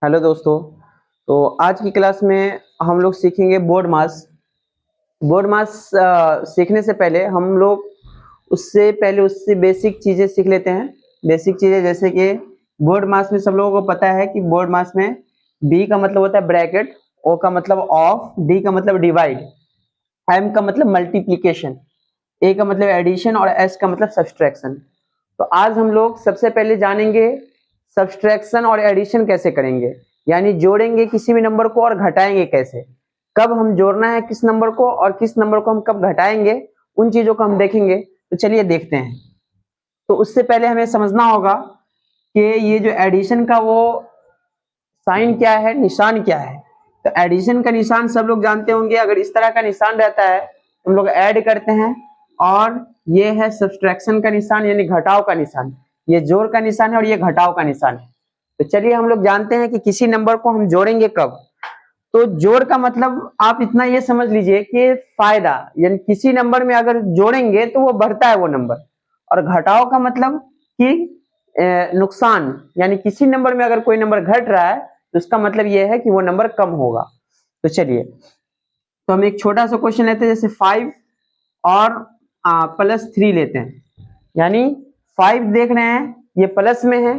Hello दोस्तों। तो आज की क्लास में हम लोग सीखेंगे बोर्ड मास। बोर्ड मास सीखने से पहले हम लोग उससे बेसिक चीज़ें सीख लेते हैं। बेसिक चीज़ें जैसे कि बोर्ड मास में सब लोगों को पता है कि बोर्ड मास में बी का मतलब होता है ब्रैकेट, ओ का मतलब ऑफ, डी का मतलब डिवाइड, एम का मतलब मल्टीप्लिकेशन, ए का मतलब एडिशन और एस का मतलब सब्सट्रैक्शन। तो आज हम लोग सबसे पहले जानेंगे सब्सट्रैक्शन और एडिशन कैसे करेंगे, यानी जोड़ेंगे किसी भी नंबर को और घटाएंगे कैसे, कब हम जोड़ना है किस नंबर को और किस नंबर को हम कब घटाएंगे, उन चीजों को हम देखेंगे। तो चलिए देखते हैं। तो उससे पहले हमें समझना होगा कि ये जो एडिशन का वो साइन क्या है, निशान क्या है। तो एडिशन का निशान सब लोग जानते होंगे, अगर इस तरह का निशान रहता है हम लोग ऐड करते हैं, और ये है सब्सट्रैक्शन का निशान यानी घटाव का निशान। ये जोड़ का निशान है और ये घटाव का निशान है। तो चलिए हम लोग जानते हैं कि किसी नंबर को हम जोड़ेंगे कब। तो जोड़ का मतलब आप इतना ये समझ लीजिए कि फायदा, यानी किसी नंबर में अगर जोड़ेंगे तो वो बढ़ता है वो नंबर। और घटाव का मतलब कि नुकसान, यानी किसी नंबर में अगर कोई नंबर घट रहा है तो उसका मतलब ये है कि वो नंबर कम होगा। तो चलिए, तो हम एक छोटा सा क्वेश्चन लेते हैं, जैसे 5 और +3 लेते हैं। यानी 5 देख रहे हैं ये प्लस में है,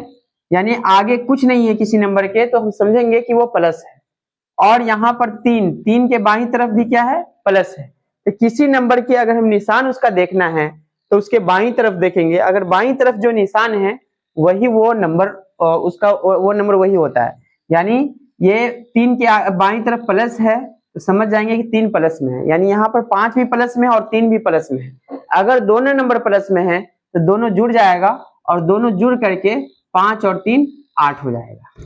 यानी आगे कुछ नहीं है किसी नंबर के, तो हम समझेंगे कि वो प्लस है। और यहाँ पर 3, 3 के बाईं तरफ भी क्या है, प्लस है। तो किसी नंबर के अगर हम निशान उसका देखना है तो उसके बाईं तरफ देखेंगे, अगर बाईं तरफ जो निशान है वही वो नंबर, उसका वो नंबर वही होता है। यानी ये 3 के बाईं तरफ प्लस है तो समझ जाएंगे कि 3 प्लस में है, यानी यहाँ पर 5 भी प्लस में है और 3 भी प्लस में है। अगर दोनों नंबर प्लस में है तो दोनों जुड़ जाएगा, और दोनों जुड़ करके 5 और 3 8 हो जाएगा।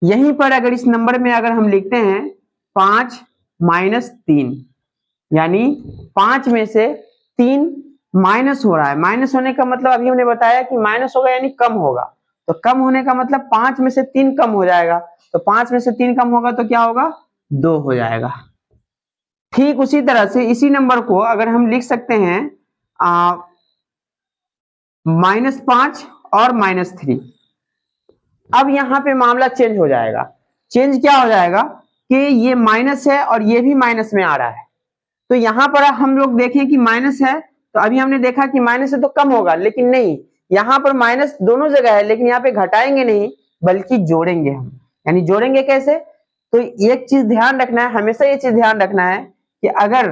यहीं पर अगर इस नंबर में अगर हम लिखते हैं 5 - 3, यानी 5 में से 3 माइनस हो रहा है। माइनस होने का मतलब अभी हमने बताया कि माइनस होगा यानी कम होगा। तो कम होने का मतलब 5 में से 3 कम हो जाएगा। तो 5 में से 3 कम होगा तो क्या होगा, 2 हो जाएगा। ठीक उसी तरह से इसी नंबर को अगर हम लिख सकते हैं -5 और -3। अब यहाँ पे मामला चेंज हो जाएगा। चेंज क्या हो जाएगा कि ये माइनस है और ये भी माइनस में आ रहा है। तो यहाँ पर हम लोग देखें कि माइनस है, तो अभी हमने देखा कि माइनस है तो कम होगा, लेकिन नहीं, यहाँ पर माइनस दोनों जगह है, लेकिन यहाँ पे घटाएंगे नहीं बल्कि जोड़ेंगे हम। यानी जोड़ेंगे कैसे, तो एक चीज ध्यान रखना है, हमेशा ये चीज ध्यान रखना है कि अगर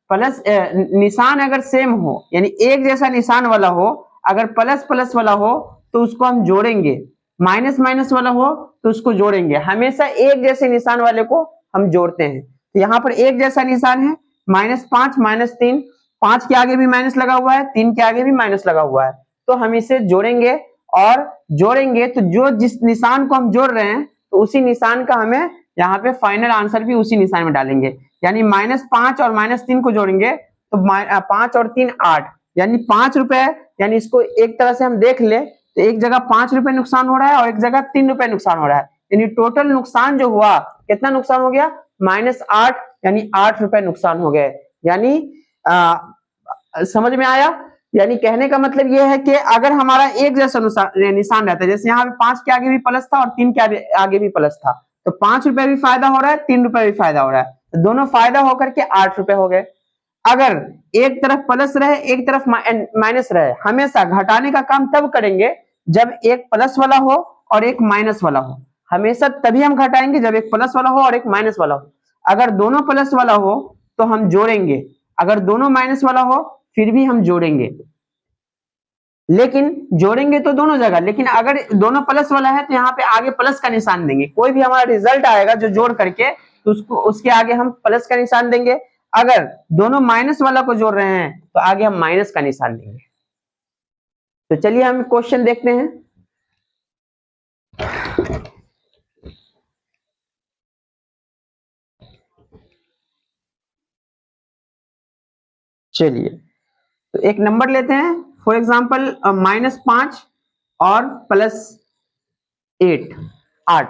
प्लस निशान अगर सेम हो, यानी एक जैसा निशान वाला हो, अगर प्लस प्लस वाला हो तो उसको हम जोड़ेंगे, माइनस माइनस वाला हो तो उसको जोड़ेंगे। हमेशा एक जैसे निशान वाले को हम जोड़ते हैं। तो यहाँ पर एक जैसा निशान है, -5 -3, 5 के आगे भी माइनस लगा हुआ है, 3 के आगे भी माइनस लगा हुआ है। तो हम इसे जोड़ेंगे, और जोड़ेंगे तो जो जिस निशान को हम जोड़ रहे हैं तो उसी निशान का हमें यहाँ पे फाइनल आंसर भी उसी निशान में डालेंगे। यानी -5 और -3 को जोड़ेंगे तो 5 और 3 8, यानी 5 रुपए। यानी इसको एक तरह से हम देख ले तो एक जगह 5 रुपए नुकसान हो रहा है और एक जगह 3 रुपए नुकसान हो रहा है। यानी टोटल नुकसान जो हुआ, कितना नुकसान हो गया, -8, यानी 8 रुपए नुकसान हो गए। यानी समझ में आया। यानी कहने का मतलब यह है कि अगर हमारा एक जैसा निशान रहता है, जैसे यहाँ पे 5 के आगे भी प्लस था और 3 के आगे भी प्लस था, तो 5 रुपए भी फायदा हो रहा है, 3 रुपए भी फायदा हो रहा है, तो दोनों फायदा होकर के 8 रुपए हो गए। अगर एक तरफ प्लस रहे एक तरफ माइनस रहे, हमेशा घटाने का काम तब करेंगे जब एक प्लस वाला हो और एक माइनस वाला हो। हमेशा तभी हम घटाएंगे जब एक प्लस वाला हो और एक माइनस वाला हो। अगर दोनों प्लस वाला हो तो हम जोड़ेंगे, अगर दोनों माइनस वाला हो फिर भी हम जोड़ेंगे, लेकिन जोड़ेंगे तो दोनों जगह। लेकिन अगर दोनों प्लस वाला है तो यहाँ पे आगे प्लस का निशान देंगे। कोई भी हमारा रिजल्ट आएगा जो जोड़ करके, तो उसको उसके आगे हम प्लस का निशान देंगे। अगर दोनों माइनस वाला को जोड़ रहे हैं तो आगे हम माइनस का निशान देंगे। तो चलिए हम क्वेश्चन देखते हैं। चलिए, तो एक नंबर लेते हैं, फॉर एग्जांपल -5 और +8 8।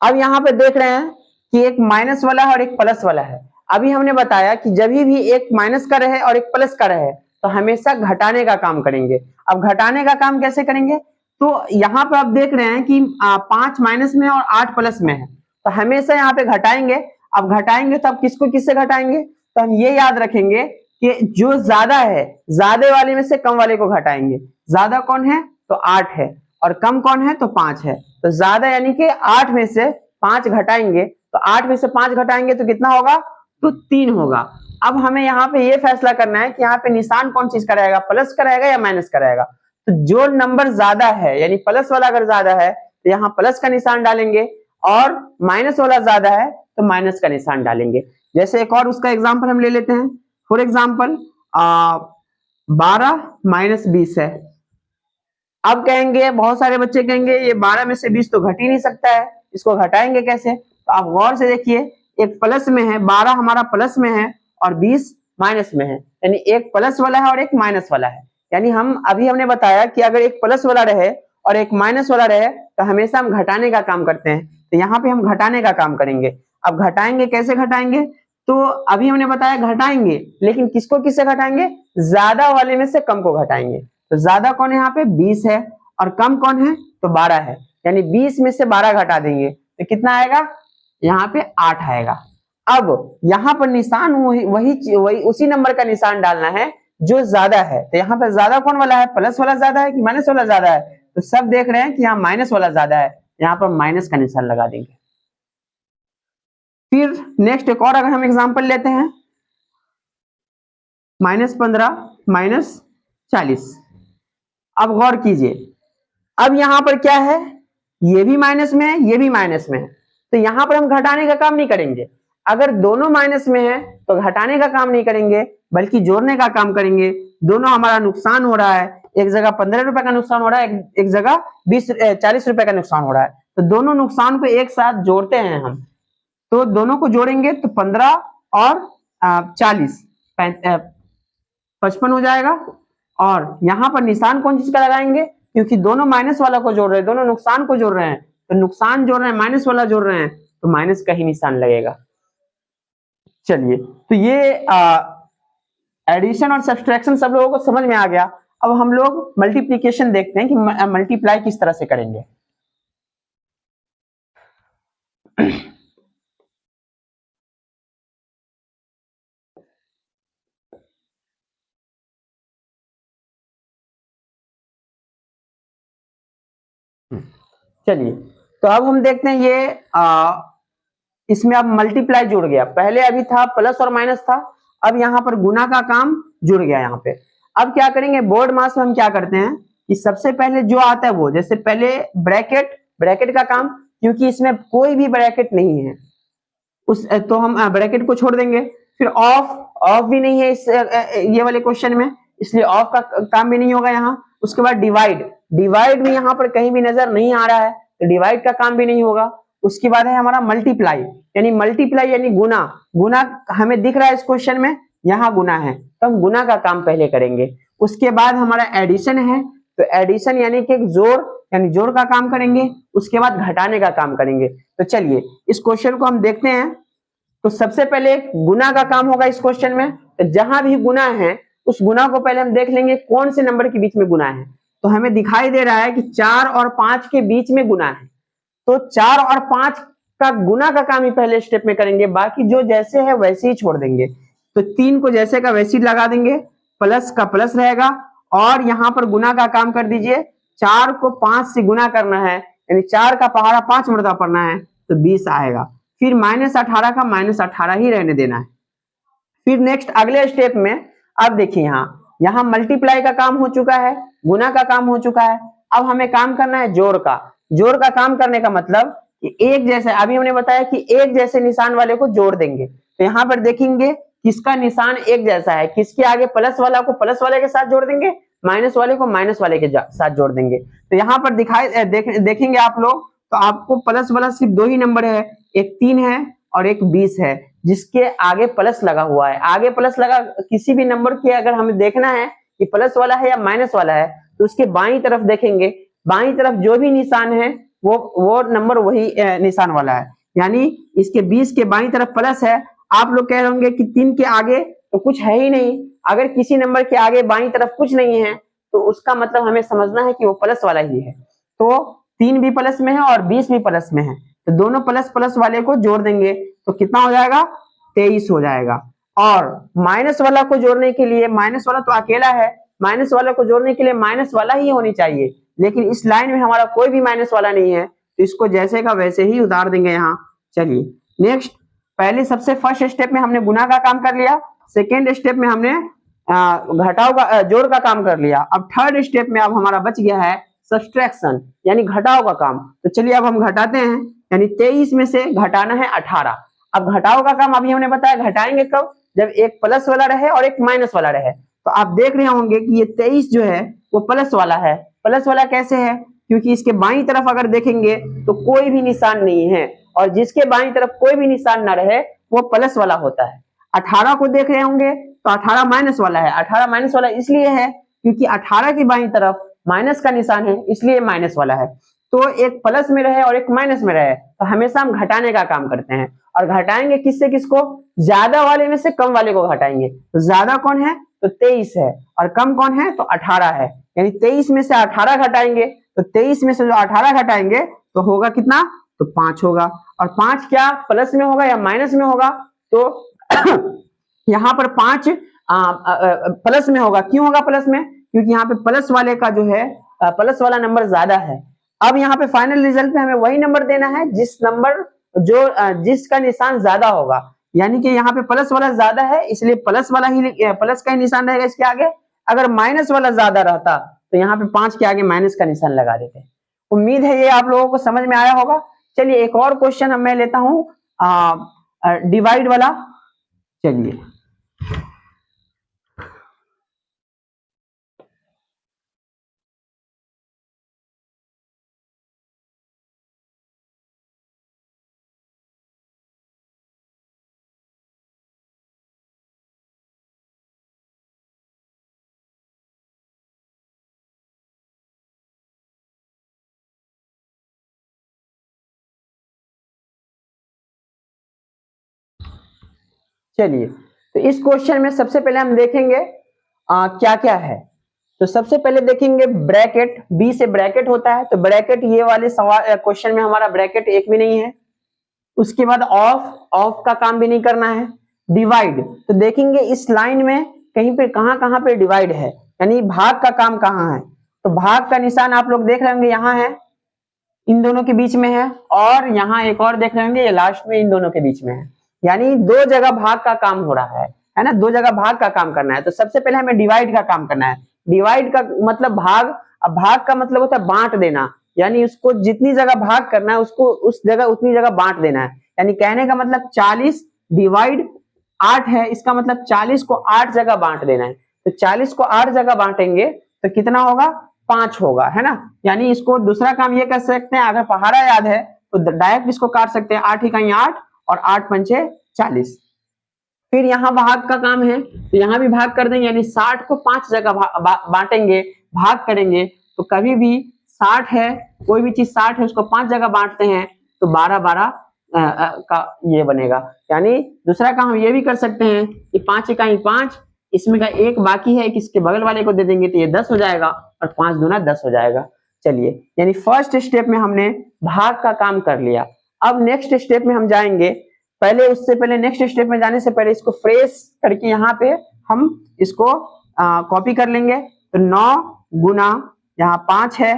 अब यहाँ पे देख रहे हैं कि एक माइनस वाला है और एक प्लस वाला है। अभी हमने बताया कि जब भी एक माइनस का रहे और एक प्लस का रहे तो हमेशा घटाने का काम करेंगे। अब घटाने का काम कैसे करेंगे, तो यहाँ पर आप देख रहे हैं कि 5 माइनस में है और 8 प्लस में है, तो हमेशा यहाँ पे घटाएंगे। अब घटाएंगे तो अब किसको किससे घटाएंगे, तो हम ये याद रखेंगे कि जो ज्यादा है, ज्यादा वाले में से कम वाले को घटाएंगे। ज्यादा कौन है, तो 8 है, और कम कौन है, तो 5 है। तो ज्यादा यानी कि 8 में से 5 घटाएंगे, तो 8 में से 5 घटाएंगे तो कितना होगा, तो 3 होगा। अब हमें यहाँ पे ये फैसला करना है कि यहाँ पे निशान कौन चीज का रहेगा, प्लस का रहेगा या माइनस का रहेगा। तो जो नंबर ज्यादा है यानी प्लस वाला अगर ज्यादा है तो यहाँ प्लस का निशान डालेंगे, और माइनस वाला ज्यादा है तो माइनस का निशान डालेंगे। जैसे एक और उसका एग्जाम्पल हम ले लेते हैं। फॉर एग्जाम्पल 12 माइनस 20 है। अब कहेंगे, बहुत सारे बच्चे कहेंगे ये 12 में से 20 तो घट ही नहीं सकता है, इसको घटाएंगे कैसे। तो आप गौर से देखिए, एक प्लस में है, 12 हमारा प्लस में है और 20 माइनस में है, यानी एक प्लस वाला है और एक माइनस वाला है। यानी हमने बताया कि अगर एक प्लस वाला रहे और एक माइनस वाला रहे तो हमेशा हम घटाने का काम करते हैं। तो यहाँ पे हम घटाने का काम करेंगे। अब घटाएंगे, कैसे घटाएंगे, तो अभी हमने बताया घटाएंगे, लेकिन किसको किससे घटाएंगे, ज्यादा वाले में से कम को घटाएंगे। तो ज्यादा कौन है यहाँ पे, 20 है, और कम कौन है, तो 12 है। यानी 20 में से 12 घटा देंगे तो कितना आएगा, यहाँ पे 8 आएगा। अब यहाँ पर निशान वही उसी नंबर का निशान डालना है जो ज्यादा है। तो यहाँ पर ज्यादा कौन वाला है, प्लस वाला ज्यादा है कि माइनस वाला ज्यादा है, तो सब देख रहे हैं कि यहाँ माइनस वाला ज्यादा है, यहाँ पर माइनस का निशान लगा देंगे। फिर नेक्स्ट एक और अगर हम एग्जांपल लेते हैं, -15 माइनस 40। अब गौर कीजिए, अब यहां पर क्या है, ये भी माइनस में है, ये भी माइनस में है, तो यहां पर हम घटाने का काम नहीं करेंगे। अगर दोनों माइनस में है तो घटाने का काम नहीं करेंगे, बल्कि जोड़ने का काम करेंगे। दोनों हमारा नुकसान हो रहा है, एक जगह 15 रुपए का नुकसान हो रहा है, एक जगह 40 रुपए का नुकसान हो रहा है, तो दोनों नुकसान को एक साथ जोड़ते हैं हम। तो दोनों को जोड़ेंगे तो 15 और 40 55 हो जाएगा। और यहां पर निशान कौन चीज का लगाएंगे, क्योंकि दोनों माइनस वाला को जोड़ रहे हैं, दोनों नुकसान को जोड़ रहे हैं, तो नुकसान जोड़ रहे हैं, माइनस वाला जोड़ रहे हैं, तो माइनस का ही निशान लगेगा। चलिए, तो ये एडिशन और सब्सट्रैक्शन सब लोगों को समझ में आ गया। अब हम लोग मल्टीप्लीकेशन देखते हैं कि मल्टीप्लाई किस तरह से करेंगे। चलिए, तो अब हम देखते हैं ये इसमें अब मल्टीप्लाई जुड़ गया। पहले अभी था प्लस और माइनस था, अब यहाँ पर गुना का काम जुड़ गया यहाँ पे। अब क्या करेंगे, बोर्ड मास में हम क्या करते हैं कि सबसे पहले जो आता है वो, जैसे पहले ब्रैकेट का काम, क्योंकि इसमें कोई भी ब्रैकेट नहीं है तो हम ब्रैकेट को छोड़ देंगे। फिर ऑफ भी नहीं है इस ये वाले क्वेश्चन में, इसलिए ऑफ का काम भी नहीं होगा यहाँ। उसके बाद डिवाइड भी यहाँ पर कहीं भी नजर नहीं आ रहा है, तो डिवाइड का काम भी नहीं होगा। उसके बाद है हमारा मल्टीप्लाई यानी गुना हमें दिख रहा है इस क्वेश्चन में, यहाँ गुना है, तो हम गुना का काम पहले करेंगे। उसके बाद हमारा एडिशन है, तो एडिशन यानी कि जोड़ का काम करेंगे। उसके बाद घटाने का काम करेंगे। तो चलिए इस क्वेश्चन को हम देखते हैं। तो सबसे पहले गुना का काम होगा इस क्वेश्चन में, तो जहां भी गुना है उस गुना को पहले हम देख लेंगे कौन से नंबर के बीच में गुना है। तो हमें दिखाई दे रहा है कि 4 और 5 के बीच में गुना है, तो 4 और 5 का गुना का काम ही पहले स्टेप में करेंगे, बाकी जो जैसे है वैसे ही छोड़ देंगे। तो 3 को जैसे का वैसे ही लगा देंगे, प्लस का प्लस रहेगा, और यहाँ पर गुना का काम कर दीजिए। 4 को 5 से गुना करना है, यानी 4 का पहाड़ा 5 मरतबा पढ़ना है, तो 20 आएगा। फिर -18 का -18 ही रहने देना है। फिर नेक्स्ट अगले स्टेप में अब देखिए, यहाँ मल्टीप्लाई का काम हो चुका है, गुना का काम हो चुका है। अब हमें काम करना है जोड़ का काम करने का मतलब कि एक जैसे, अभी हमने बताया कि एक जैसे निशान वाले को जोड़ देंगे। तो यहाँ पर देखेंगे किसका निशान एक जैसा है, किसके आगे प्लस वाला को प्लस वाले के साथ जोड़ देंगे, माइनस वाले को माइनस वाले के साथ जोड़ देंगे। तो यहाँ पर देखेंगे आप लोग, तो आपको प्लस वाला सिर्फ 2 ही नंबर है, एक 3 है और एक 20 है, जिसके आगे प्लस लगा हुआ है। आगे प्लस लगा किसी भी नंबर के अगर हमें देखना है कि प्लस वाला है या माइनस वाला है, तो उसके बाईं तरफ देखेंगे, बाईं तरफ जो भी निशान है वो नंबर वही निशान वाला है। यानी इसके 20 के बाईं तरफ प्लस है। आप लोग कह रहे होंगे कि 3 के आगे तो कुछ है ही नहीं। अगर किसी नंबर के आगे बाईं तरफ कुछ नहीं है तो उसका मतलब हमें समझना है कि वो प्लस वाला ही है। तो 3 भी प्लस में है और 20 भी प्लस में है, तो दोनों प्लस प्लस वाले को जोड़ देंगे तो कितना हो जाएगा, 23 हो जाएगा। और माइनस वाला को जोड़ने के लिए, माइनस वाला तो अकेला है, माइनस वाला को जोड़ने के लिए माइनस वाला ही होनी चाहिए, लेकिन इस लाइन में हमारा कोई भी माइनस वाला नहीं है, तो इसको जैसे का वैसे ही उतार देंगे यहाँ। चलिए नेक्स्ट, पहले सबसे फर्स्ट स्टेप में हमने गुना का काम कर लिया, सेकेंड स्टेप में हमने घटाव का जोड़ का काम कर लिया। अब थर्ड स्टेप में अब हमारा बच गया है सब्सट्रैक्शन यानी घटाव का काम। तो चलिए अब हम घटाते हैं, यानी 23 में से घटाना है 18। अब घटाव का काम अभी हमने बताया, घटाएंगे कब, जब एक प्लस वाला रहे और एक माइनस वाला रहे। तो आप देख रहे होंगे कि ये 23 जो है वो प्लस वाला है। प्लस वाला कैसे है, क्योंकि इसके बाईं तरफ अगर देखेंगे तो कोई भी निशान नहीं है, और जिसके बाईं तरफ कोई भी निशान ना रहे वो प्लस वाला होता है। 18 को देख रहे होंगे तो 18 माइनस वाला है। 18 माइनस वाला इसलिए है क्योंकि 18 की बाईं तरफ माइनस का निशान है, इसलिए माइनस वाला है। तो एक प्लस में रहे और एक माइनस में रहे, तो हमेशा हम घटाने का काम करते हैं। और घटाएंगे किससे किसको, ज्यादा वाले में से कम वाले को घटाएंगे। तो ज्यादा कौन है, तो 23 है, और कम कौन है, तो 18 है। यानी 23 में से 18 घटाएंगे, तो 23 में से जो 18 घटाएंगे तो होगा कितना, तो 5 होगा। और 5 क्या प्लस में होगा या माइनस में होगा, तो यहाँ पर 5 प्लस में होगा। क्यों होगा प्लस में, क्योंकि यहाँ पे प्लस वाले का जो है प्लस वाला नंबर ज्यादा है। अब यहाँ पे फाइनल रिजल्ट में हमें वही नंबर देना है जिस नंबर जो जिसका निशान ज्यादा होगा, यानी कि यहाँ पे प्लस वाला ज्यादा है इसलिए प्लस वाला ही, प्लस का ही निशान रहेगा इसके आगे। अगर माइनस वाला ज्यादा रहता तो यहाँ पे 5 के आगे माइनस का निशान लगा देते। उम्मीद है ये आप लोगों को समझ में आया होगा। चलिए एक और क्वेश्चन मैं लेता हूँ डिवाइड वाला। चलिए चलिए तो इस क्वेश्चन में सबसे पहले हम देखेंगे क्या क्या है। तो सबसे पहले देखेंगे ब्रैकेट, बी से ब्रैकेट होता है, तो ब्रैकेट ये वाले सवाल क्वेश्चन में हमारा ब्रैकेट एक भी नहीं है। उसके बाद ऑफ, ऑफ का काम भी नहीं करना है। डिवाइड, तो देखेंगे इस लाइन में कहीं पे कहां पे डिवाइड है, यानी भाग का काम कहां है। तो भाग का निशान आप लोग देख रहे होंगे यहाँ है, इन दोनों के बीच में है, और यहाँ एक और देख रहे होंगे ये लास्ट में इन दोनों के बीच में है। यानी दो जगह भाग का काम हो रहा है ना, दो जगह भाग का काम करना है। तो सबसे पहले हमें डिवाइड का काम करना है। डिवाइड का मतलब भाग, अब भाग का मतलब होता है बांट देना, यानी उसको जितनी जगह भाग करना है उसको उस जगह उतनी जगह बांट देना है। यानी कहने का मतलब 40 डिवाइड 8 है, इसका मतलब 40 को 8 जगह बांट देना है। तो 40 को 8 जगह बांटेंगे तो कितना होगा, 5 होगा, है ना। यानी इसको दूसरा काम ये कर सकते हैं, अगर पहाड़ा याद है तो डायरेक्ट इसको काट सकते हैं, 8 इकाई 8 और 8 पंचे 40। फिर यहाँ भाग का काम है, तो यहाँ भी भाग कर देंगे, यानी 60 को 5 जगह बांटेंगे, भाग करेंगे। तो कभी भी 60 है, कोई भी चीज 60 है उसको 5 जगह बांटते हैं तो 12 का ये बनेगा। यानी दूसरा काम हम ये भी कर सकते हैं कि 5 इकाई 5, इसमें का एक बाकी है, किसके बगल वाले को दे देंगे तो ये 10 हो जाएगा, और 5 दूना 10 हो जाएगा। चलिए, यानी फर्स्ट स्टेप में हमने भाग का काम कर लिया। अब नेक्स्ट स्टेप में हम जाएंगे, पहले उससे पहले नेक्स्ट स्टेप में जाने से पहले इसको फ्रेश करके यहाँ पे हम इसको कॉपी कर लेंगे। तो 9 गुना यहाँ 5 है,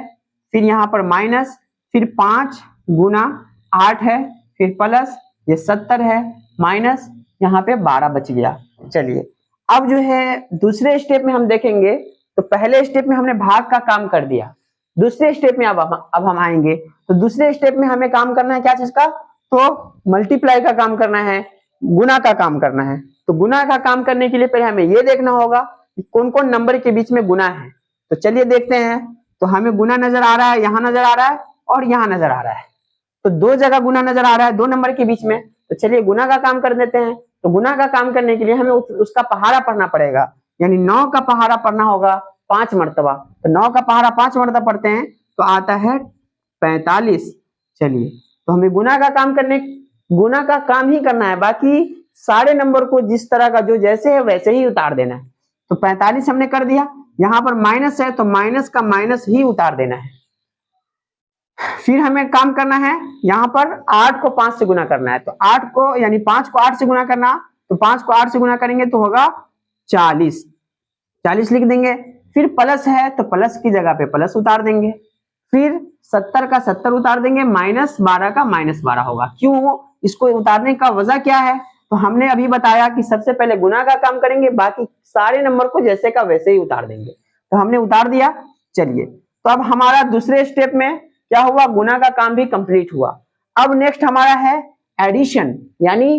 फिर यहाँ पर माइनस, फिर 5 गुना 8 है, फिर प्लस ये 70 है, माइनस यहाँ पे 12 बच गया। चलिए अब जो है दूसरे स्टेप में हम देखेंगे, तो पहले स्टेप में हमने भाग का काम कर दिया, दूसरे स्टेप में अब हम आएंगे। तो दूसरे स्टेप में हमें काम करना है क्या चीज का, तो मल्टीप्लाई का काम करना है, गुना का काम करना है। तो गुना का काम करने के लिए पहले हमें ये देखना होगा कि कौन कौन नंबर के बीच में गुना है। तो चलिए देखते हैं। तो हमें गुना नजर आ रहा है, यहाँ नजर आ रहा है और यहाँ नजर आ रहा है, तो दो जगह गुना नजर आ रहा है, दो नंबर के बीच में। तो चलिए गुना का काम कर देते हैं। तो गुना का काम करने के लिए हमें उसका पहाड़ा पढ़ना पड़ेगा, यानी 9 का पहाड़ा पढ़ना होगा 5 मरतबा। तो 9 का पहाड़ा 5 मरतबा पढ़ते हैं तो आता है 45। चलिए, तो हमें गुना का काम ही करना है, बाकी सारे नंबर को जिस तरह का जो जैसे है वैसे ही उतार देना है। तो 45 हमने कर दिया। यहाँ पर माइनस है तो माइनस का माइनस ही उतार देना है। फिर हमें काम करना है, यहाँ पर 8 को 5 से गुना करना है, तो 8 को यानी 5 को 8 से गुना करना, तो 5 को 8 से गुना करेंगे तो होगा 40, 40 लिख देंगे। फिर प्लस है तो प्लस की जगह पे प्लस उतार देंगे, फिर 70 का 70 उतार देंगे, माइनस 12 का माइनस 12 होगा। क्यों, इसको उतारने का वजह क्या है, तो हमने अभी बताया कि सबसे पहले गुना का काम करेंगे, बाकी सारे नंबर को जैसे का वैसे ही उतार देंगे, तो हमने उतार दिया। चलिए, तो अब हमारा दूसरे स्टेप में क्या हुआ, गुना का काम भी कंप्लीट हुआ। अब नेक्स्ट हमारा है एडिशन, यानी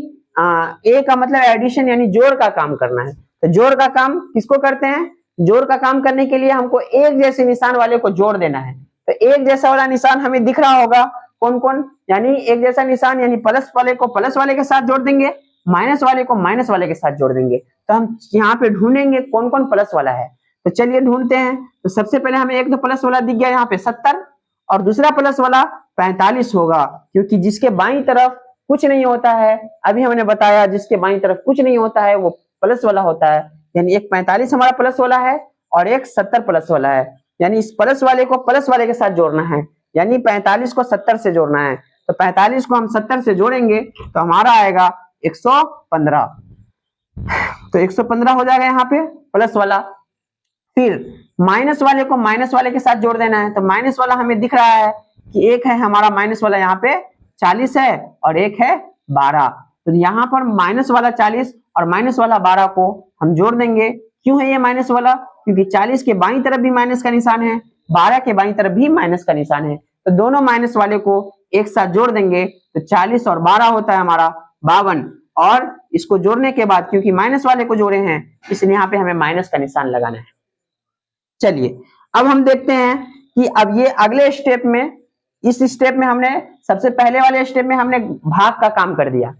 ए का मतलब एडिशन यानी जोड़ का काम करना है। तो जोड़ का काम किसको करते हैं, जोड़ का काम करने के लिए हमको एक जैसे निशान वाले को जोड़ देना है। तो एक जैसा वाला निशान हमें दिख रहा होगा, कौन कौन, यानी एक जैसा निशान यानी प्लस वाले को प्लस वाले के साथ जोड़ देंगे, माइनस वाले को माइनस वाले के साथ जोड़ देंगे। तो हम यहाँ पे ढूंढेंगे कौन कौन प्लस वाला है, तो चलिए ढूंढते हैं। तो सबसे पहले हमें एक तो प्लस वाला दिख गया यहाँ पे 70, और दूसरा प्लस वाला 45 होगा, क्योंकि जिसके बाईं तरफ कुछ नहीं होता है, अभी हमने बताया जिसके बाईं तरफ कुछ नहीं होता है वो प्लस वाला होता है। यानी एक 45 हमारा प्लस वाला है और एक 70 प्लस वाला है, यानी इस प्लस वाले को प्लस वाले के साथ जोड़ना है, यानी 45 को 70 से जोड़ना है। तो 45 को हम 70 से जोड़ेंगे तो हमारा आएगा 115, तो 115 हो जाएगा यहाँ पे प्लस वाला। फिर माइनस वाले को माइनस वाले के साथ जोड़ देना है, तो माइनस वाला हमें दिख रहा है कि एक है हमारा माइनस वाला यहाँ पे 40 है और एक है 12, तो यहाँ पर माइनस वाला 40 और माइनस वाला 12 को हम जोड़ देंगे। क्यों है ये माइनस वाला, क्योंकि 40 के बाईं तरफ भी माइनस का निशान है, 12 के बाईं तरफ भी माइनस का निशान है, तो दोनों माइनस वाले को एक साथ जोड़ देंगे, तो 40 और 12 होता है हमारा 52, और इसको जोड़ने के बाद क्योंकि माइनस वाले को जोड़े हैं इसलिए यहाँ पे हमें माइनस का निशान लगाना है। चलिए, अब हम देखते हैं कि अब ये अगले स्टेप में, इस स्टेप में हमने सबसे पहले वाले स्टेप में हमने भाग का काम कर दिया,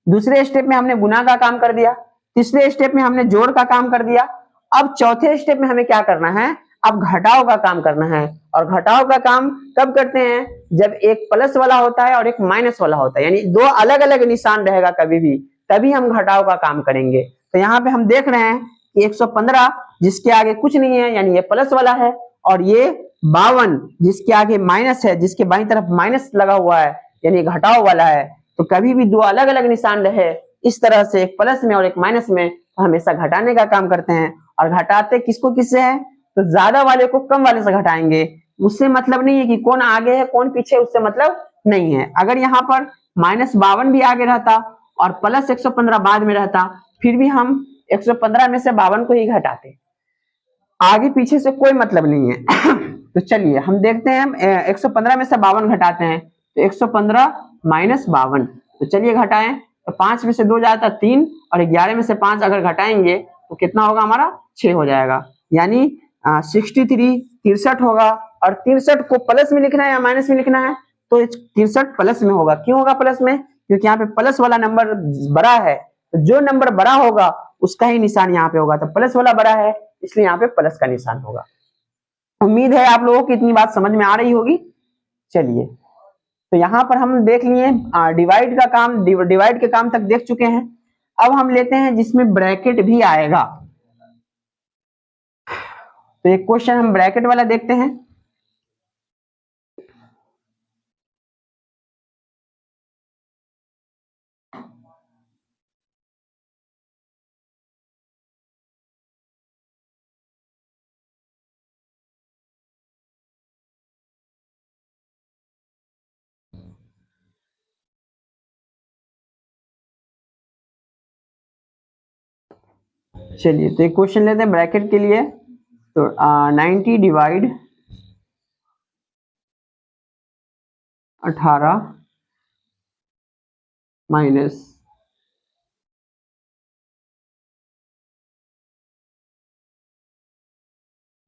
दूसरे स्टेप में हमने गुना का काम कर दिया, तीसरे स्टेप में हमने जोड़ का काम कर दिया। अब चौथे स्टेप में हमें क्या करना है, अब घटाव का काम करना है। और घटाव का काम कब करते हैं, जब एक प्लस वाला होता है और एक माइनस वाला होता है, यानी दो अलग अलग निशान रहेगा कभी भी, तभी हम घटाव का काम करेंगे। तो यहाँ पे हम देख रहे हैं कि 115 जिसके आगे कुछ नहीं है यानी ये प्लस वाला है, और ये 52 जिसके आगे माइनस है, जिसके बाईं तरफ माइनस लगा हुआ है यानी घटाव वाला है। तो कभी भी दो अलग अलग निशान रहे इस तरह से, एक प्लस में और एक माइनस में, तो हमेशा घटाने का काम करते हैं। और घटाते किसको किससे है, तो ज्यादा वाले को कम वाले से घटाएंगे, उससे मतलब नहीं है कि कौन आगे है कौन पीछे, उससे मतलब नहीं है। अगर यहाँ पर -52 भी आगे रहता और प्लस 115 बाद में रहता, फिर भी हम 115 में से 52 को ही घटाते, आगे पीछे से कोई मतलब नहीं है। तो चलिए हम देखते हैं 115 में से 52 घटाते हैं, तो 115 माइनस 52, तो चलिए घटाएं, तो 5 में से 2 जाता 3 और 11 में से 5 अगर घटाएंगे तो कितना होगा हमारा 6 हो जाएगा, यानी 63 होगा। और 63 को प्लस में लिखना है या माइनस में लिखना है, तो 63 प्लस में होगा। क्यों होगा प्लस में, क्योंकि यहाँ पे प्लस वाला नंबर बड़ा है, तो जो नंबर बड़ा होगा उसका ही निशान यहाँ पे होगा, तो प्लस वाला बड़ा है इसलिए यहाँ पे प्लस का निशान होगा। उम्मीद है आप लोगों को इतनी बात समझ में आ रही होगी। चलिए, तो यहाँ पर हम देख लिए डिवाइड का काम, डिवाइड के काम तक देख चुके हैं। अब हम लेते हैं जिसमें ब्रैकेट भी आएगा, तो एक क्वेश्चन हम ब्रैकेट वाला देखते हैं। चलिए, तो एक क्वेश्चन लेते हैं ब्रैकेट के लिए। तो 90 डिवाइड 18 माइनस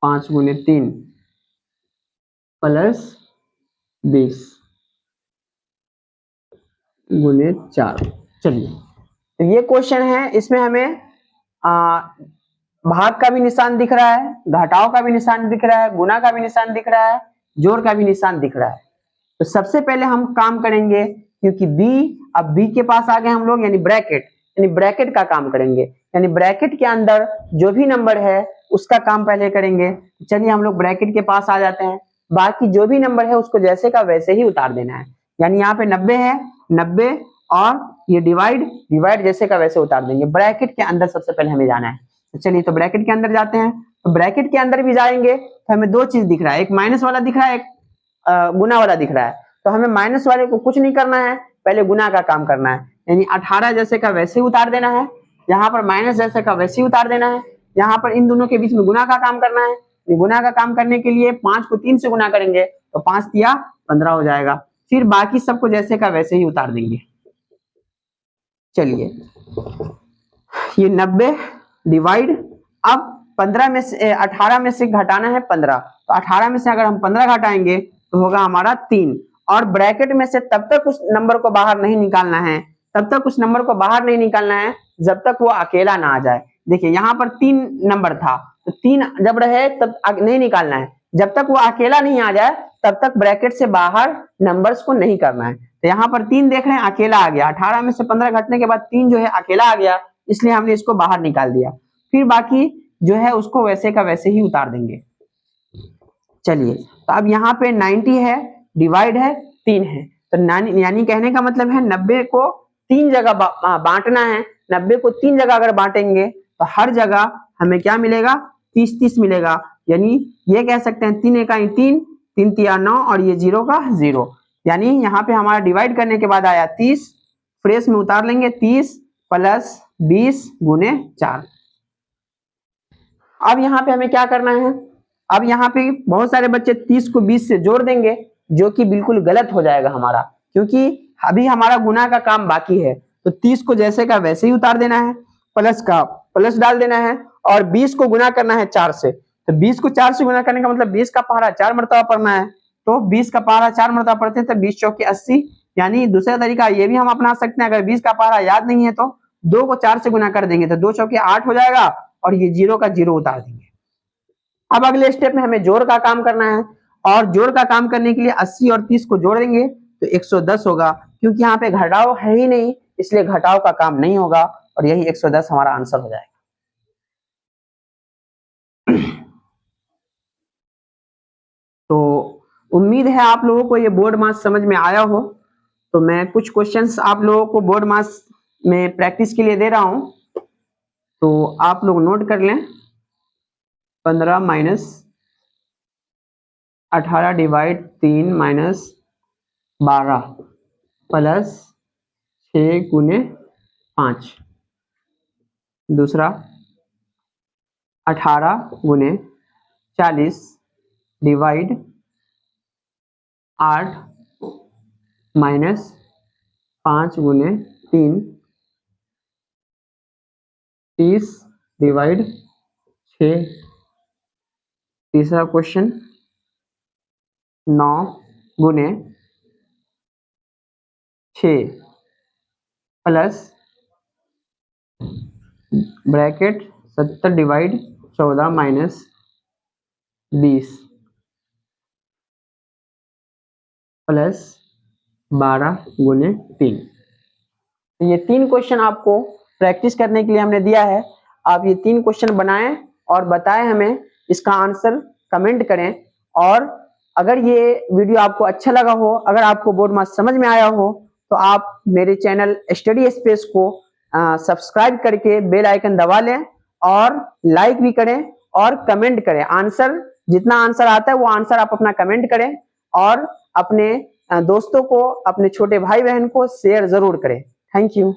5 गुने 3 प्लस 20 गुने 4। चलिए, तो ये क्वेश्चन है, इसमें हमें भाग का भी निशान दिख रहा है, घटाव का भी निशान दिख रहा है, गुना का भी निशान दिख रहा है, जोड़ का भी निशान दिख रहा है। तो सबसे पहले हम काम करेंगे, क्योंकि अब बी के पास आ गए हम लोग, यानी ब्रैकेट का काम करेंगे। यानी ब्रैकेट के अंदर जो भी नंबर है उसका काम पहले करेंगे। चलिए हम लोग ब्रैकेट के पास आ जाते हैं। बाकी जो भी नंबर है उसको जैसे का वैसे ही उतार देना है। यानी यहाँ पे 90 है, 90 और ये डिवाइड जैसे का वैसे उतार देंगे। ब्रैकेट के अंदर सबसे पहले हमें जाना है। तो चलिए तो ब्रैकेट के अंदर जाते हैं। तो ब्रैकेट के अंदर भी जाएंगे तो हमें दो चीज दिख रहा है, एक माइनस वाला दिख रहा है, एक गुना वाला दिख रहा है। तो हमें माइनस वाले को कुछ नहीं करना है, पहले गुना का काम करना है। यानी 18 जैसे का वैसे ही उतार देना है, यहाँ पर माइनस जैसे का वैसे ही उतार देना है, यहाँ पर इन दोनों के बीच में गुना का काम करना है। गुना का काम करने के लिए 5 को 3 से गुना करेंगे तो 5 तिया 15 हो जाएगा। फिर बाकी सबको जैसे का वैसे ही उतार देंगे। चलिए ये 90 डिवाइड, अब 15 में से 18 में से घटाना है 15, तो 18 में से अगर हम 15 घटाएंगे तो होगा हमारा 3। और ब्रैकेट में से तब तक उस नंबर को बाहर नहीं निकालना है, तब तक उस नंबर को बाहर नहीं निकालना है जब तक वो अकेला ना आ जाए। देखिए यहाँ पर 3 नंबर था, तो 3 जब रहे तब नहीं निकालना है, जब तक वो अकेला नहीं आ जाए तब तक ब्रैकेट से बाहर नंबर्स को नहीं करना है। तो यहाँ पर 3 देख रहे हैं अकेला आ गया, 18 में से 15 घटने के बाद 3 जो है अकेला आ गया, इसलिए हमने इसको बाहर निकाल दिया। फिर बाकी जो है उसको वैसे का वैसे ही उतार देंगे। चलिए तो अब यहाँ पे 90 है, डिवाइड है 3 है, तो यानी कहने का मतलब है 90 को 3 जगह बांटना है। 90 को 3 जगह अगर बांटेंगे तो हर जगह हमें क्या मिलेगा, 30-30 मिलेगा। यानी ये कह सकते हैं 3 इकाई 3, 3 तिया 9 और ये 0 का 0। यानी यहाँ पे हमारा डिवाइड करने के बाद आया 30, फ्रेश में उतार लेंगे 30 प्लस 20 गुने 4। अब यहाँ पे हमें क्या करना है, अब यहाँ पे बहुत सारे बच्चे 30 को 20 से जोड़ देंगे, जो कि बिल्कुल गलत हो जाएगा हमारा, क्योंकि अभी हमारा गुना का काम बाकी है। तो 30 को जैसे का वैसे ही उतार देना है, प्लस का प्लस डाल देना है और 20 को गुना करना है 4 से। तो 20 को 4 से गुना करने का मतलब 20 का पहाड़ा 4 मरतबा पढ़ना है। तो 20 का पहाड़ा 4 मरतबा पढ़ते हैं तो 20 चौके 80। यानी दूसरा तरीका ये भी हम अपना सकते हैं, अगर 20 का पहाड़ा याद नहीं है तो 2 को 4 से गुना कर देंगे तो 2 चौके 8 हो जाएगा और ये 0 का 0 उतार देंगे। अब अगले स्टेप में हमें जोड़ का काम करना है, और जोड़ का काम करने के लिए 80 और 30 को जोड़ देंगे तो 110 होगा। क्योंकि यहाँ पे घटाव है ही नहीं, इसलिए घटाव का काम नहीं होगा और यही 110 हमारा आंसर हो जाएगा। तो उम्मीद है आप लोगों को ये बोर्ड मास समझ में आया हो। तो मैं कुछ क्वेश्चंस आप लोगों को बोर्ड मास में प्रैक्टिस के लिए दे रहा हूं, तो आप लोग नोट कर लें। 15 माइनस 18 डिवाइड 3 माइनस 12 प्लस 6 गुने 5। दूसरा 18 गुने 40 डिवाइड 8 माइनस 5 गुने 3, 30 डिवाइड 6। तीसरा क्वेश्चन 9 गुने 6 plus bracket 70 divide 14 minus 20 plus 12 गुने 3। तो ये 3 क्वेश्चन आपको प्रैक्टिस करने के लिए हमने दिया है। आप ये 3 क्वेश्चन बनाएं और बताएं हमें, इसका आंसर कमेंट करें। और अगर ये वीडियो आपको अच्छा लगा हो, अगर आपको बोर्ड मास समझ में आया हो, तो आप मेरे चैनल स्टडी स्पेस को सब्सक्राइब करके बेल आइकन दबा लें और लाइक भी करें और कमेंट करें। आंसर जितना आंसर आता है वो आंसर आप अपना कमेंट करें और अपने दोस्तों को, अपने छोटे भाई बहन को शेयर जरूर करें। Thank you.